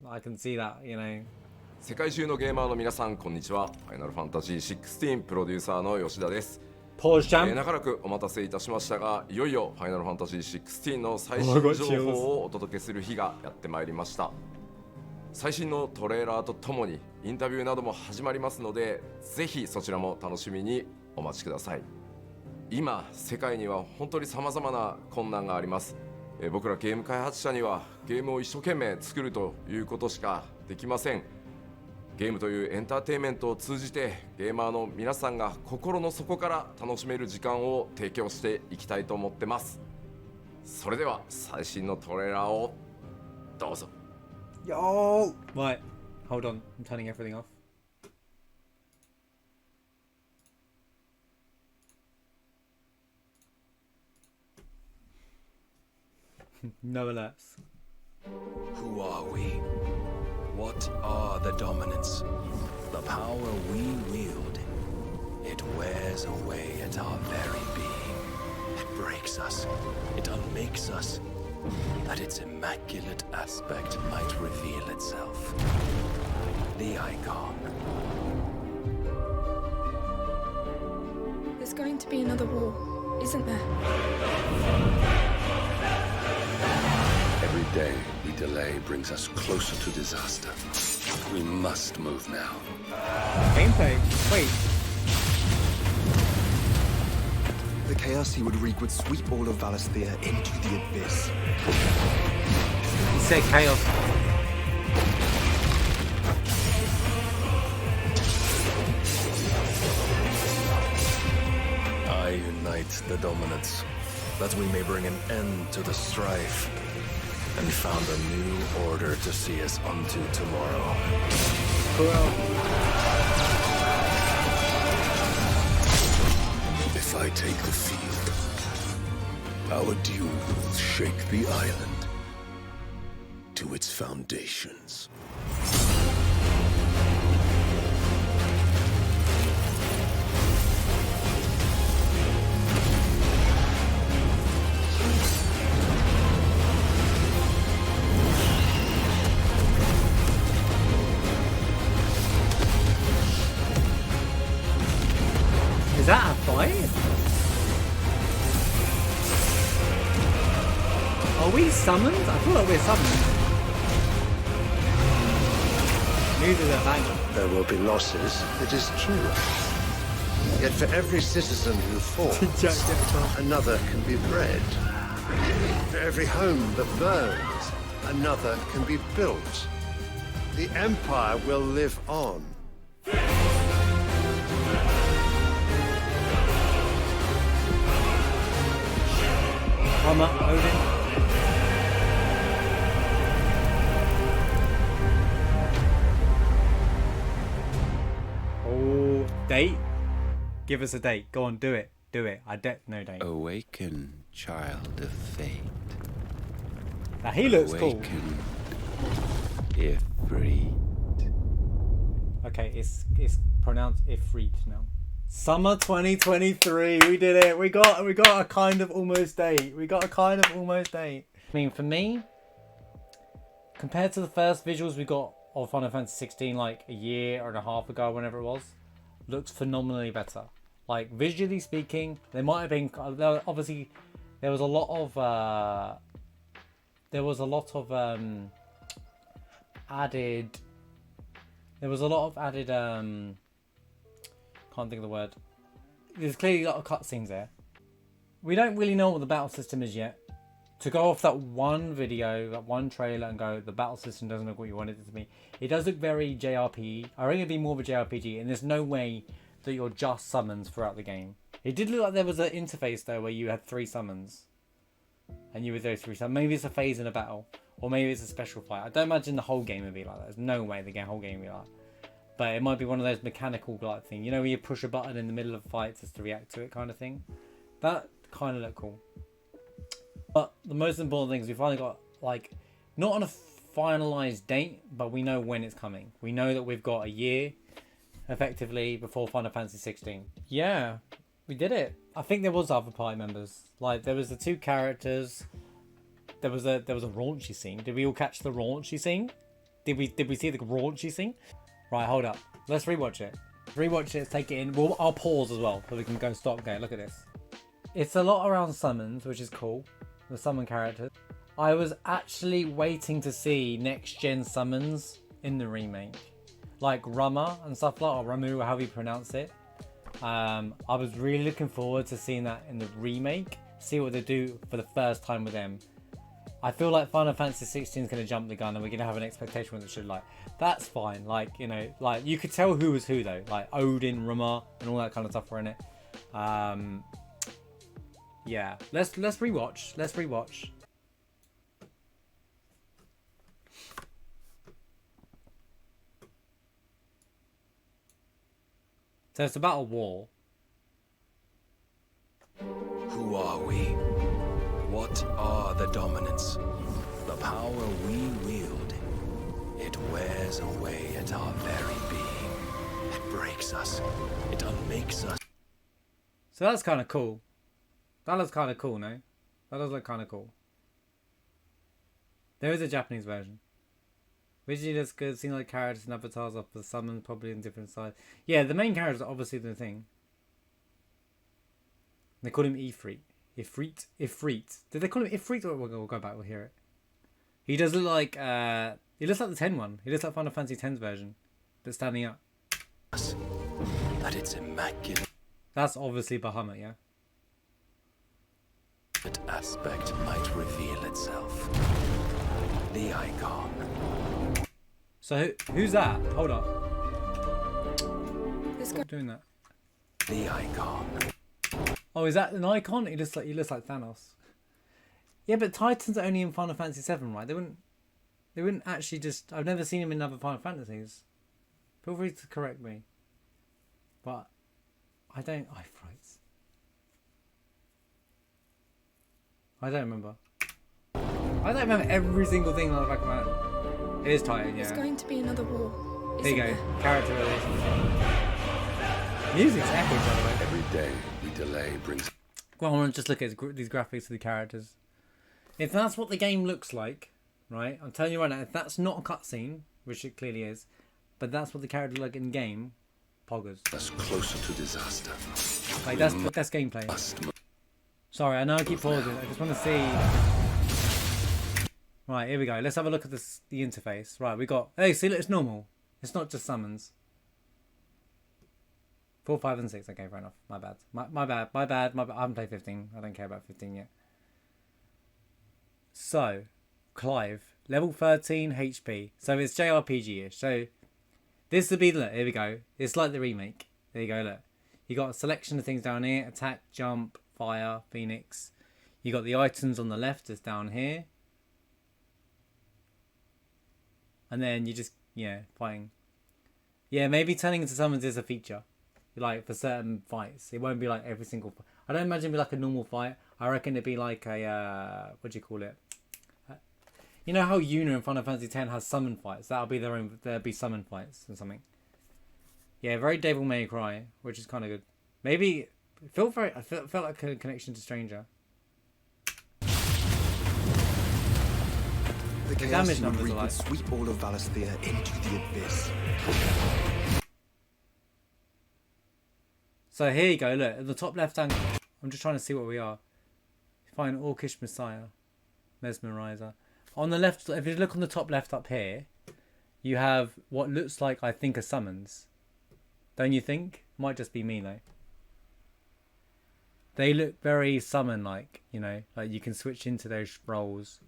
I can see that, you know. 世界中のゲーマーの皆さんこんにちは。ファイナルファンタジー16プロデューサーの吉田です。Pause jam. 長らくお待たせいたしましたが、いよいよファイナルファンタジー16の最新情報をお届けする日がやってまいりました。最新のトレーラーとともにインタビューなども始まりますので、ぜひそちらも楽しみにお待ちください。今世界には本当に様々な困難があります。僕らゲーム開発者にはゲームを一生懸命作るということしかできません。ゲームというエンターテインメントを通じてゲーマーの皆さんが心の底から楽しめる時間を提供していきたいと思ってます。それでは最新のトレーラーをどうぞ。Yo! Right, hold on, I'm turning everything off. No alerts. Who are we? What are the dominants? The power we wield, it wears away at our very being. It breaks us. It unmakes us. That its immaculate aspect might reveal itself. The icon. There's going to be another war, isn't there? Every day we delay brings us closer to disaster. We must move now. Gameplay? Wait. The chaos he would wreak would sweep all of Valisthea into the abyss. He said chaos. I unite the dominants, that we may bring an end to the strife, and found a new order to see us unto tomorrow. If I take the field, our duel will shake the island to its foundations. Is that a fight? Are we summoned? I feel like we're summoned. Neither the banger. There will be losses, it is true. Yet for every citizen who falls, another can be bred. For every home that burns, another can be built. The Empire will live on. I'm up, Odin. Oh, date? Give us a date. Go on, do it. Do it. No date. Awaken, child of fate. Now he looks Awaken, Ifrit. cool. Okay, it's pronounced Ifrit now. Summer 2023. We did it. We got a kind of almost date. I mean, for me, compared to the first visuals we got of Final Fantasy 16 like a year and a half ago, whenever it was, looks phenomenally better. Like visually speaking, there might have been obviously there was a lot of added. Can't think of the word. There's clearly a lot of cutscenes there. We don't really know what the battle system is yet. To go off that one video, that one trailer, and go, the battle system doesn't look what you wanted it to be. It does look very JRPG. I reckon it'd be more of a JRPG, and there's no way that you're just summons throughout the game. It did look like there was an interface though where you had 3 summons, and you would go through some. Maybe it's a phase in a battle, or maybe it's a special fight. I don't imagine the whole game would be like that. There's no way the whole game would be like that. But it might be one of those mechanical like thing. You know, where you push a button in the middle of a fight just to react to it kind of thing. That kind of looked cool. But the most important thing is we finally got, like, not on a finalised date, but we know when it's coming. We know that we've got a year, effectively, before Final Fantasy 16. Yeah, we did it. I think there was other party members. Like, there was the 2 characters. There was a raunchy scene. Did we all catch the raunchy scene? Did we see the raunchy scene? Right, hold up. Let's rewatch it. Rewatch it, take it in. I'll pause as well so we can go stop go. Look at this. It's a lot around summons, which is cool. The summon characters. I was actually waiting to see next gen summons in the remake, like Rama and stuff like, or Ramu, however you pronounce it. I was really looking forward to seeing that in the remake. See what they do for the first time with them. I feel like Final Fantasy XVI is going to jump the gun and we're going to have an expectation what it should like. That's fine. Like, you know, like you could tell who was who though. Like Odin, Rama, and all that kind of stuff were in it. Yeah. Let's rewatch. Let's rewatch. So it's about a war. Who are we? What are the dominants? The power we wield. It wears away at our very being. It breaks us. It unmakes us. So that's kind of cool. That looks kind of cool, no? That does look kind of cool. There is a Japanese version. Visually looks good, seeing like characters and avatars off the summon, probably in different sides. Yeah, the main characters are obviously the thing. They call him Ifrit. Ifrit. Did they call him Ifrit? We'll go back, we'll hear it. He does look like, he looks like the 10 one. He looks like Final Fantasy X's version. But standing up. That it's immaculate. That's obviously Bahamut, yeah? That aspect might reveal itself. The icon. So who's that? Hold up. This guy. Doing that. The icon. Oh, is that an icon? He looks like Thanos. Yeah, but Titans are only in Final Fantasy VII, right? They wouldn't actually just. I've never seen him in other Final Fantasies. Feel free to correct me. But I don't. Ifrites. I don't remember. I don't remember every single thing on the back of my head. It is Titan, yeah. There's going to be another war. There you isn't go. there? Character relationship. Music's epic, by the way. Every day we delay brings. Well, I want to just look at these graphics of the characters. If that's what the game looks like, right? I'm telling you right now, if that's not a cutscene, which it clearly is, but that's what the character look in game, poggers. Us closer to disaster. Like that's gameplay. Sorry, I know I keep pausing. I just want to see. Right, here we go. Let's have a look at the interface. Right, we got. Hey, see, look, it's normal. It's not just summons. 4, 5, and 6. Okay, fair enough. My bad. My bad. I haven't played 15. I don't care about 15 yet. So, Clive, level 13 HP. So it's JRPG-ish. So this would be look. Here we go. It's like the remake. There you go. Look, you got a selection of things down here: attack, jump, fire, phoenix. You got the items on the left. That's down here. And then you just, fighting. Yeah, maybe turning into summons is a feature. Like, for certain fights. It won't be like every single fight. I don't imagine it'd be like a normal fight. I reckon it'd be like a, what do you call it? You know how Yuna in Final Fantasy X has summon fights? That'll be there'll be summon fights or something. Yeah, very Devil May Cry, which is kind of good. Maybe, I felt like a connection to Stranger. The damage chaos numbers would are like- sweep all of Valisthea into the abyss. So here you go, look, at the top left hand, I'm just trying to see what we are. Find Orcish Messiah, Mesmerizer. On the left, if you look on the top left up here, you have what looks like, I think, a summons. Don't you think? Might just be me though. They look very summon-like, like you can switch into those roles.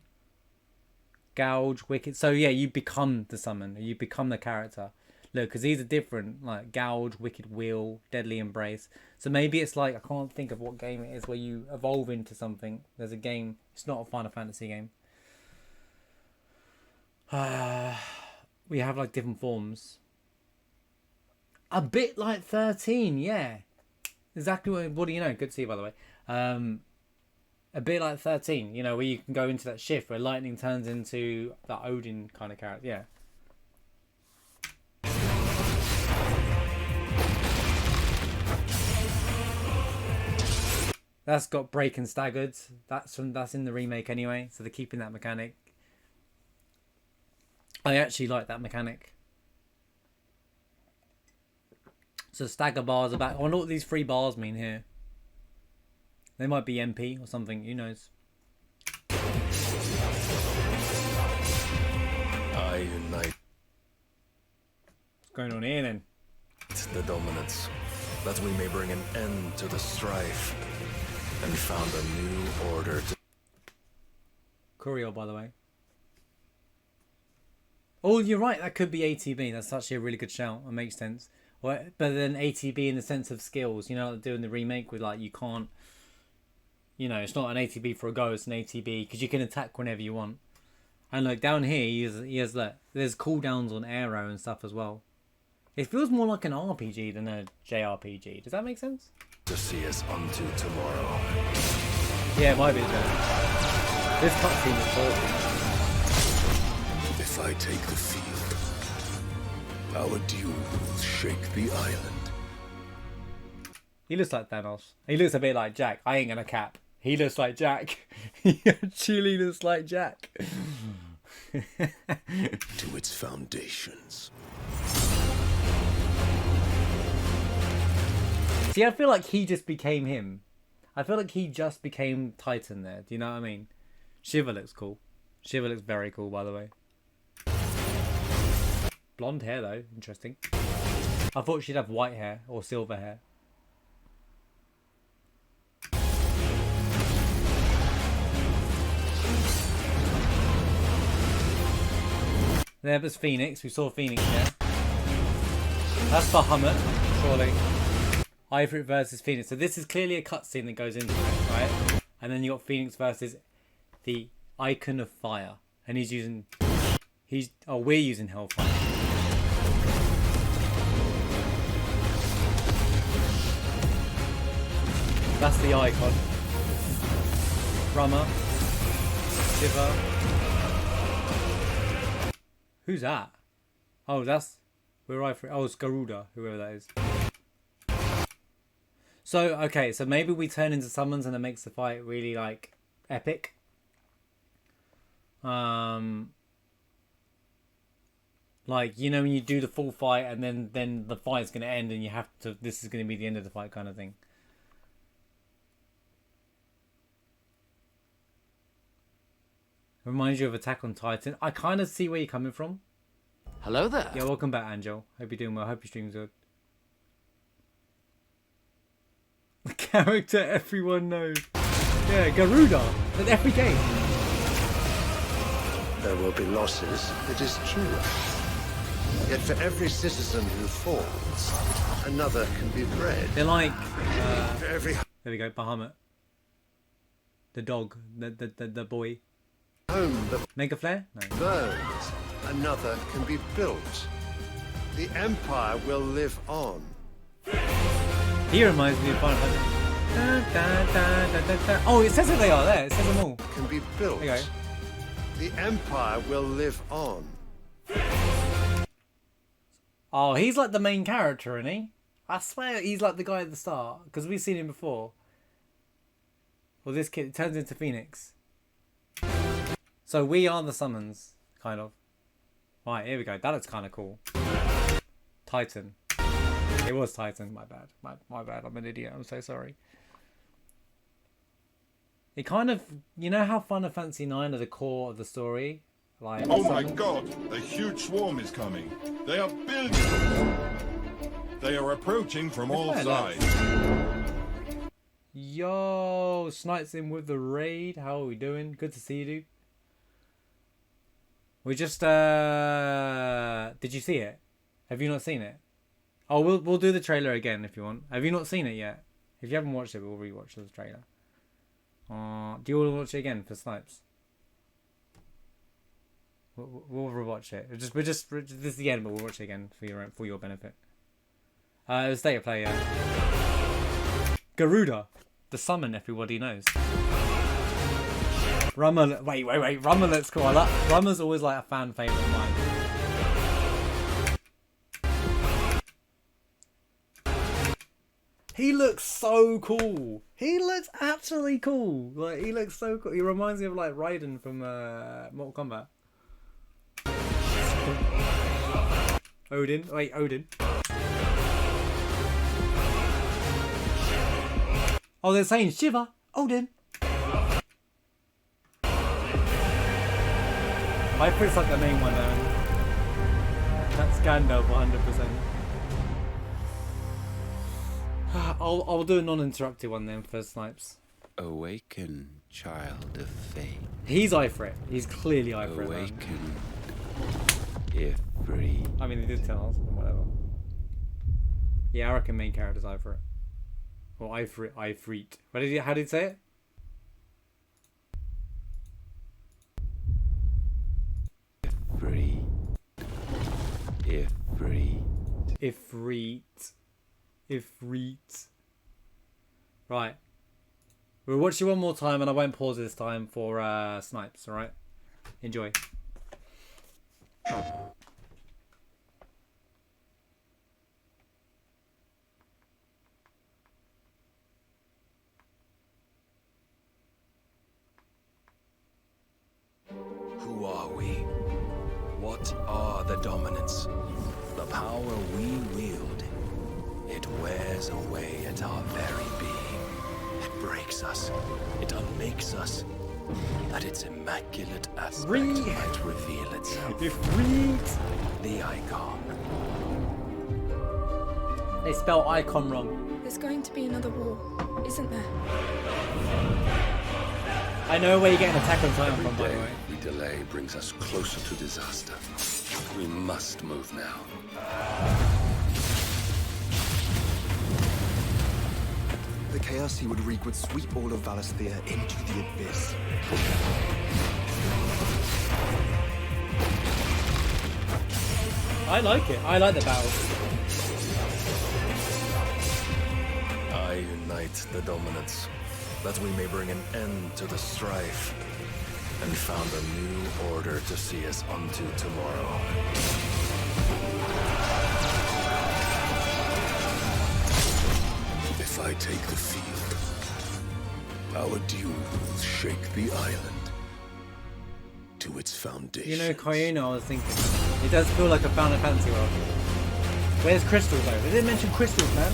Gouge, Wicked. So yeah, you become the summon. You become the character. Look, because these are different. Like Gouge, Wicked Wheel, Deadly Embrace. So maybe it's like, I can't think of what game it is where you evolve into something. There's a game. It's not a Final Fantasy game. We have like different forms. A bit like 13, yeah. Exactly what do you know? Good to see you, by the way. A bit like 13, where you can go into that shift where lightning turns into that Odin kind of character. Yeah. That's got break and staggered. That's in the remake anyway, so they're keeping that mechanic. I actually like that mechanic. So stagger bars are back. I wonder what these 3 bars mean here. They might be MP or something. Who knows? I unite What's going on here then? the dominance, that we may bring an end to the strife, and found a new order to... Courier, by the way. Oh, you're right. That could be ATB. That's actually a really good shout. It makes sense. But then ATB in the sense of skills. You know, like doing the remake with like you can't. You know, it's not an ATB for a go. It's an ATB because you can attack whenever you want. And like down here, he has like there's cooldowns on arrow and stuff as well. It feels more like an RPG than a JRPG. Does that make sense? to see us unto tomorrow. Yeah, it might be. This cutscene is awesome. If I take the field, our duel will shake the island. He looks like Thanos. He looks a bit like Jack. I ain't gonna cap. He looks like Jack. He actually looks like Jack. To its foundations. See, I feel like he just became him. I feel like he just became Titan there. Do you know what I mean? Shiva looks cool. Shiva looks very cool, by the way. Blonde hair, though. Interesting. I thought she'd have white hair or silver hair. There was Phoenix. We saw Phoenix there. That's Bahamut, surely. Ifrit versus Phoenix. So this is clearly a cutscene that goes into it, right? And then you got Phoenix versus the Icon of Fire. And we're using Hellfire. That's the icon. Brahma. Shiva. Who's that? Oh, we're right for. Oh, it's Garuda, whoever that is. So, okay, so maybe we turn into summons and it makes the fight really, like, epic. Like, you know, when you do the full fight and then the fight's going to end and you have to, this is going to be the end of the fight kind of thing. Reminds you of Attack on Titan. I kind of see where you're coming from. Hello there. Yeah, welcome back, Angel. Hope you're doing well. Hope your stream's good. The character everyone knows. Yeah, Garuda. At every game. There will be losses, it is true. Yet for every citizen who falls, another can be bred. They're like... For every there we go, Bahamut. The dog. The boy. home that Mega Flare? No. burns, another can be built. The Empire will live on. He reminds me of Final Fantasy. Oh, it says that they are there. It says them all. Can be built. There you go. The Empire will live on. Oh, he's like the main character, isn't he? I swear he's like the guy at the start. Because we've seen him before. Well, this kid turns into Phoenix. So we are the summons, kind of. Right, here we go. That looks kind of cool. Titan. It was Titan, my bad. My bad, I'm an idiot. I'm so sorry. It kind of... You know how Final Fantasy IX are the core of the story? Like, Oh my god, a huge swarm is coming. They are building them. They are approaching from all Yeah, sides. Yo, Snipes in with the raid. How are we doing? Good to see you, dude. We just did you see it? Have you not seen it? Oh, we'll do the trailer again if you want. Have you not seen it yet? If you haven't watched it, we'll rewatch the trailer. Do you want to watch it again for Snipes? We'll rewatch it. This is the end, but we'll watch it again for your benefit. The state of play. Garuda, the summon everybody knows. Rumma, wait. Rumma looks cool. Rumma's always like a fan favorite of mine. He looks so cool. He looks actually cool. Like, he looks so cool. He reminds me of like Raiden from Mortal Kombat. Odin. Wait, Odin. Oh, they're saying Shiva. Odin. Ifrit's like the main one though. That's Gandalf 100%. I'll do a non-interrupted one then for Snipes. Awaken, child of fate. He's Ifrit. He's clearly Ifrit. Awaken, Ifrit. I mean, they did tell us, but whatever. Yeah, I reckon main character's Ifrit. Or Ifrit. How did he say it? Ifrit. Right. We'll watch it one more time and I won't pause this time for Snipes, alright? Enjoy. Who are we? What are the dominants? The power we wield, it wears away at our very being. It breaks us. It unmakes us. That its immaculate aspect might reveal itself. The icon. They spell icon wrong. There's going to be another war, isn't there? I know where you get an Attack on Titan from, by the Day way. we delay brings us closer to disaster. We must move now. The chaos he would wreak would sweep all of Valisthea into the abyss. I like it. I like the battle. I unite the dominants, that we may bring an end to the strife, and found a new order to see us unto tomorrow. If I take the field, our duel will shake the island to its foundation. You know, Koyuno, I was thinking, it does feel like a Final Fantasy world. Where's Crystal though? They didn't mention crystals, man.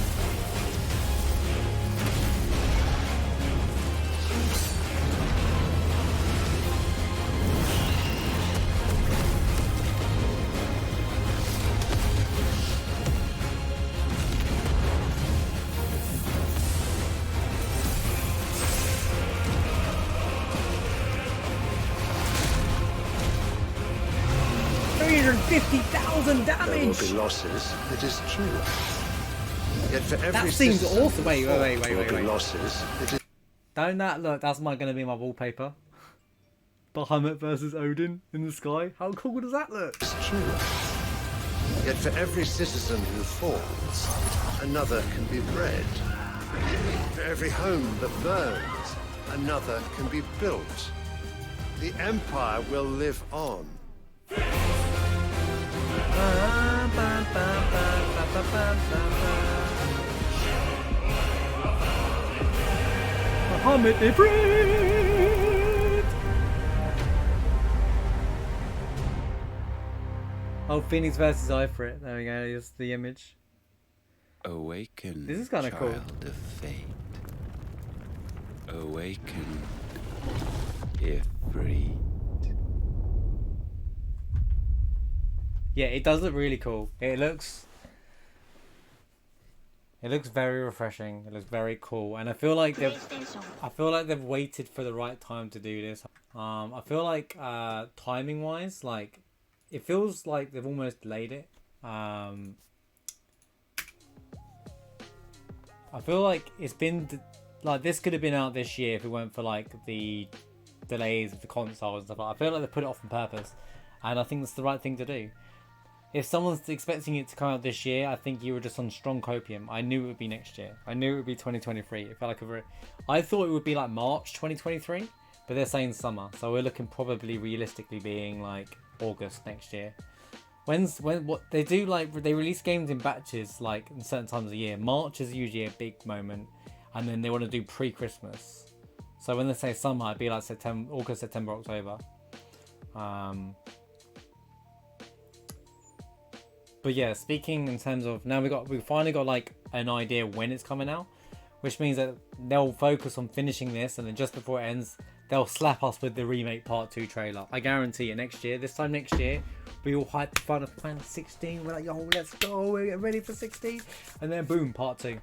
There will be losses, it is true. Yet for every That seems citizen awesome. Wait. there will be losses, it is Don't that look? That's going to be my wallpaper. Bahamut versus Odin in the sky. How cool does that look? true. Yet for every citizen who falls, another can be bred. For every home that burns, another can be built. The Empire will live on. Bahamut different. Oh, Phoenix versus Ifrit. There we go. Here's the image. Awaken, This is kinda cool. child of fate. Awaken, Ifrit. Yeah, it does look really cool. It looks very refreshing. It looks very cool, and I feel like they've waited for the right time to do this. I feel like timing wise, like it feels like they've almost delayed it. I feel like it's been like this could have been out this year if it weren't for like the delays of the consoles and stuff. I feel like they put it off on purpose, and I think that's the right thing to do. If someone's expecting it to come out this year, I think you were just on strong copium. I knew it would be next year. I knew it would be 2023. It felt like I thought it would be like March 2023, but they're saying summer, so we're looking probably realistically being like August next year. What they do, like they release games in batches, like in certain times of the year. March is usually a big moment, and then they want to do pre-Christmas. So when they say summer, it'd be like September, August, September, October. But yeah, speaking in terms of now we finally got like an idea when it's coming out, which means that they'll focus on finishing this, and then just before it ends, they'll slap us with the remake part 2 trailer. I guarantee you, this time next year, we all hype Final Fantasy XVI. We're like, yo, let's go, we're getting ready for 16, and then boom, part 2.